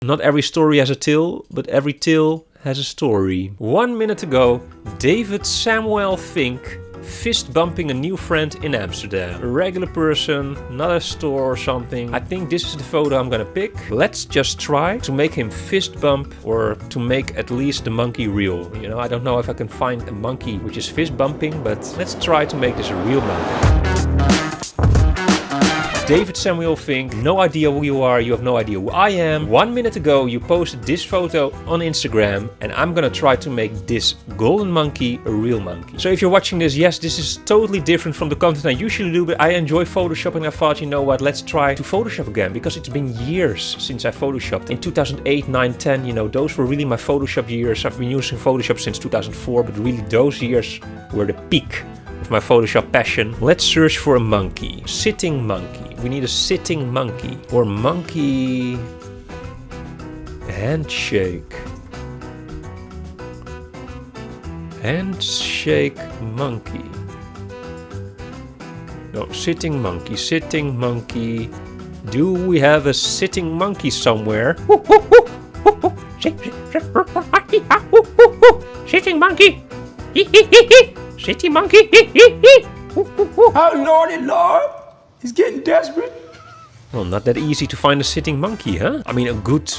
Not every story has a tale, but every tale has a story. 1 minute ago, David Samuel Fink fist bumping a new friend in Amsterdam. A regular person, not a store or something. I think this is the photo I'm gonna pick. Let's just try to make him fist bump, or to make at least the monkey real. You know, I don't know if I can find a monkey which is fist bumping, but let's try to make this a real monkey. David Samuel Fink, no idea who you are, you have no idea who I am. 1 minute ago you posted this photo on Instagram, and I'm gonna try to make this golden monkey a real monkey. So if you're watching this, yes, this is totally different from the content I usually do, but I enjoy Photoshop and I thought, you know what, let's try to Photoshop again, because it's been years since I Photoshopped. In 2008, 9, 10, you know, those were really my Photoshop years. I've been using Photoshop since 2004, but really those years were the peak of my Photoshop passion. Let's search for a monkey. Sitting monkey. We need a sitting monkey. Or monkey handshake. Handshake monkey. No, sitting monkey. Sitting monkey. Do we have a sitting monkey somewhere? Sitting monkey. Sitting monkey. Oh, Lordy Lord. He's getting desperate. Well, not that easy to find a sitting monkey, huh? I mean, a good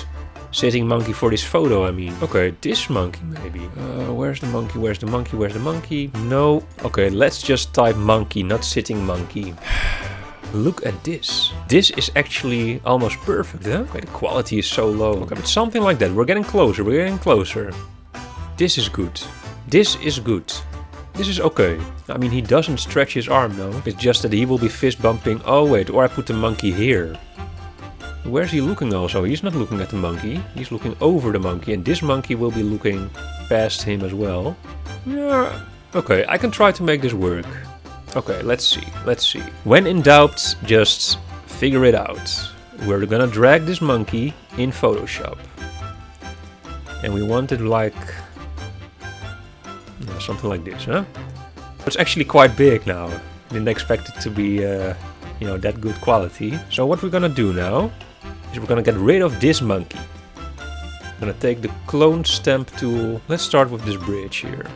sitting monkey for this photo, I mean. Okay, this monkey maybe. Where's the monkey? Where's the monkey? Where's the monkey? No. Okay, let's just type monkey, not sitting monkey. Look at this. This is actually almost perfect, huh? Okay, the quality is so low. Okay, but something like that. We're getting closer. We're getting closer. This is good. This is good. This is okay. I mean, he doesn't stretch his arm, no. It's just that he will be fist bumping. Oh wait, or I put the monkey here. Where's he looking also? He's not looking at the monkey. He's looking over the monkey, and this monkey will be looking past him as well. Yeah. Okay, I can try to make this work. Okay, let's see. Let's see. When in doubt, just figure it out. We're gonna drag this monkey in Photoshop. And we want it like... something like this, huh? It's actually quite big now. Didn't expect it to be, you know, that good quality. So what we're gonna do now is we're gonna get rid of this monkey. I'm gonna take the clone stamp tool. Let's start with this bridge here.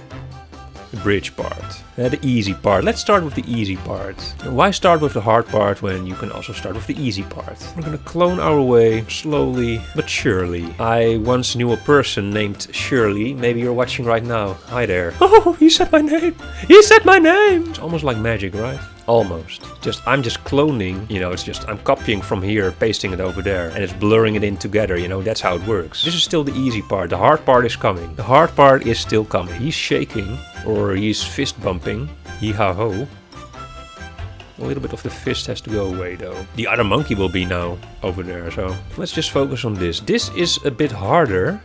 The bridge part. The easy part. Let's start with the easy part. Why start with the hard part when you can also start with the easy part? We're gonna clone our way slowly but surely. I once knew a person named Shirley. Maybe you're watching right now. Hi there. Oh, he said my name. He said my name. It's almost like magic, right? Almost. I'm just cloning, you know, I'm copying from here, pasting it over there, and it's blurring it in together, you know, that's how it works. This is still the easy part. The hard part is coming. The hard part is still coming. He's shaking, or he's fist bumping. Yee-ha-ho. A little bit of the fist has to go away though. The other monkey will be now over there, so let's just focus on this. This is a bit harder.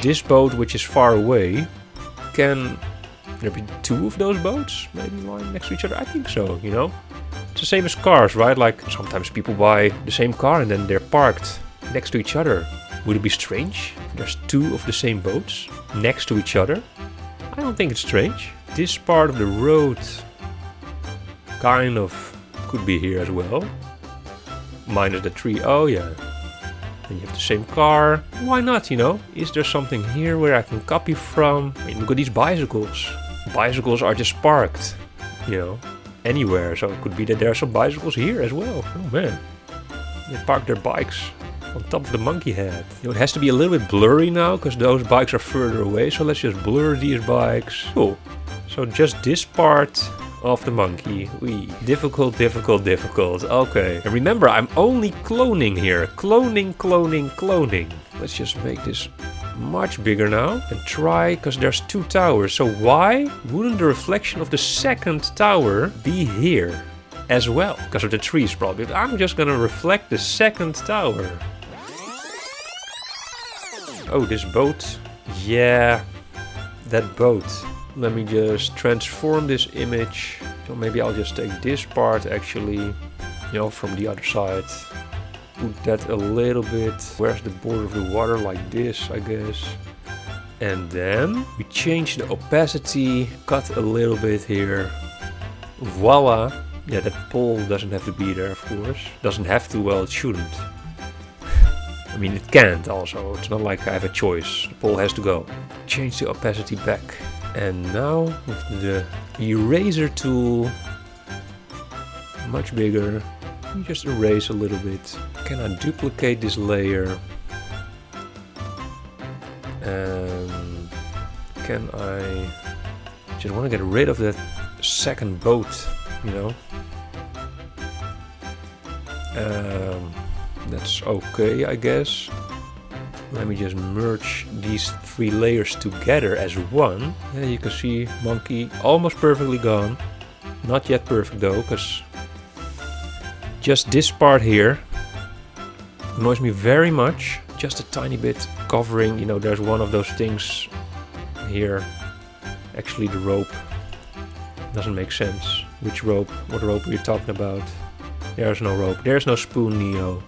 This boat, which is far away, can there be two of those boats maybe lying next to each other? I think so, you know? It's the same as cars, right? Like sometimes people buy the same car and then they're parked next to each other. Would it be strange if there's two of the same boats next to each other? I don't think it's strange. This part of the road kind of could be here as well. Minus the tree. Oh yeah. And you have the same car. Why not, you know? Is there something here where I can copy from? I mean, look at these bicycles. Bicycles are just parked, you know, anywhere. So it could be that there are some bicycles here as well. Oh man. They park their bikes on top of the monkey head. You know, it has to be a little bit blurry now because those bikes are further away. So let's just blur these bikes. Cool. So just this part of the monkey. Wee. Difficult, difficult, difficult. Okay. And remember, I'm only cloning here. Cloning, cloning, cloning. Let's just make this much bigger now and try, because there's two towers. So why wouldn't the reflection of the second tower be here as well? Because of the trees probably. But I'm just gonna reflect the second tower. Oh, this boat. Yeah, that boat. Let me just transform this image. So maybe I'll just take this part actually, you know, from the other side. Put that a little bit. Where's the border of the water? Like this, I guess. And then we change the opacity, cut a little bit here. Voila. Yeah, that pole doesn't have to be there, of course. Doesn't have to, well, it shouldn't. I mean, it can't also. It's not like I have a choice. The pole has to go. Change the opacity back. And now, with the eraser tool, much bigger, you just erase a little bit. Can I duplicate this layer? And can I just want to get rid of that second boat, you know? That's okay, I guess. Let me just merge these 3 layers together as one. Yeah, you can see monkey almost perfectly gone. Not yet perfect though, because just this part here annoys me very much. Just a tiny bit covering, you know, there's one of those things here. Actually the rope doesn't make sense. Which rope? What rope are you talking about? There's no rope. There's no spoon, Neo.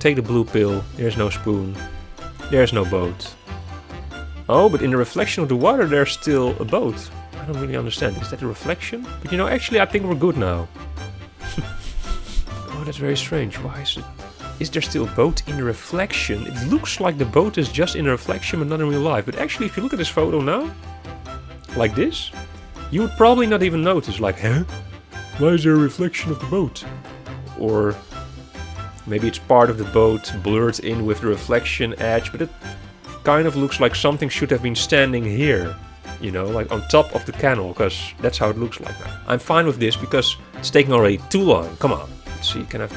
Take the blue pill. There's no spoon. There's no boat. Oh, but in the reflection of the water there's still a boat. I don't really understand. Is that a reflection? But you know, actually I think we're good now. Oh, that's very strange. Why is it? Is there still a boat in the reflection? It looks like the boat is just in the reflection but not in real life. But actually if you look at this photo now, like this, you would probably not even notice, like, huh? Why is there a reflection of the boat? Or maybe it's part of the boat blurred in with the reflection edge, but it kind of looks like something should have been standing here, you know, like on top of the canal, because that's how it looks like now. I'm fine with this because it's taking already too long. Come on. Let's see, can I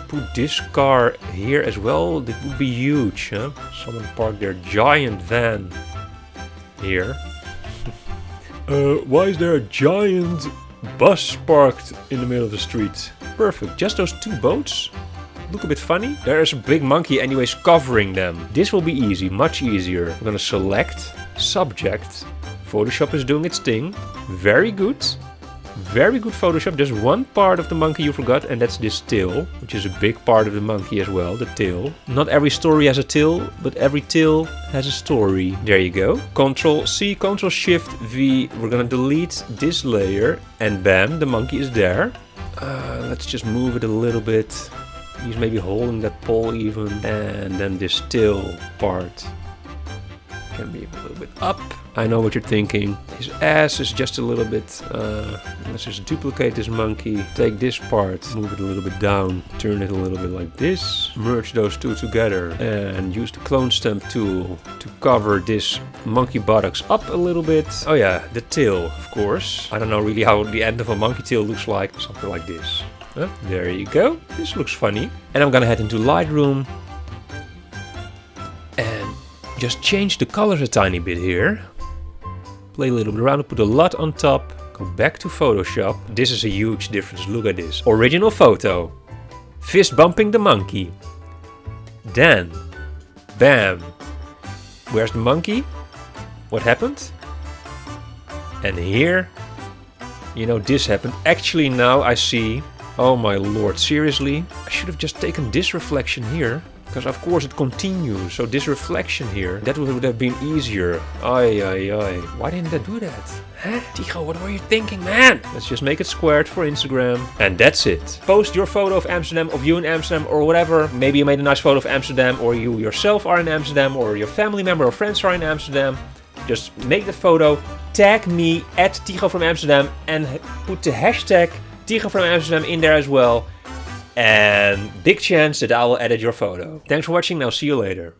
put this car here as well? That would be huge, huh? Someone parked their giant van here. Why is there a giant bus parked in the middle of the street? Perfect. Just those 2 boats look a bit funny. There's a big monkey anyways covering them. This will be easy, much easier. I'm gonna select subject. Photoshop is doing its thing. Very good. Very good Photoshop. There's one part of the monkey you forgot, and that's this tail, which is a big part of the monkey as well, the tail. Not every story has a tail, but every tail has a story. There you go. Control C, Control Shift V. We're gonna delete this layer, and bam, the monkey is there. Let's just move it a little bit. He's maybe holding that pole even, and then this tail part can be a little bit up. I know what you're thinking. His ass is just a little bit... let's just duplicate this monkey. Take this part, move it a little bit down, turn it a little bit like this. Merge those 2 together and use the clone stamp tool to cover this monkey buttocks up a little bit. Oh yeah, the tail, of course. I don't know really how the end of a monkey tail looks like. Something like this. There you go. This looks funny. And I'm gonna head into Lightroom and just change the colors a tiny bit here. Play a little bit around, put a lot on top, go back to Photoshop. This is a huge difference, look at this. Original photo. Fist bumping the monkey. Then, bam. Where's the monkey? What happened? And here, you know, this happened. Actually now I see, oh my lord, seriously? I should have just taken this reflection here. Because of course it continues, so this reflection here, that would have been easier. Ay, ay, ay. Why didn't I do that? Huh? Tycho, what were you thinking, man? Let's just make it squared for Instagram. And that's it. Post your photo of Amsterdam, of you in Amsterdam, or whatever. Maybe you made a nice photo of Amsterdam, or you yourself are in Amsterdam, or your family member or friends are in Amsterdam. Just make the photo, tag me at Tycho from Amsterdam, and put the hashtag Tycho from Amsterdam in there as well. And big chance that I will edit your photo. Thanks for watching and I'll see you later.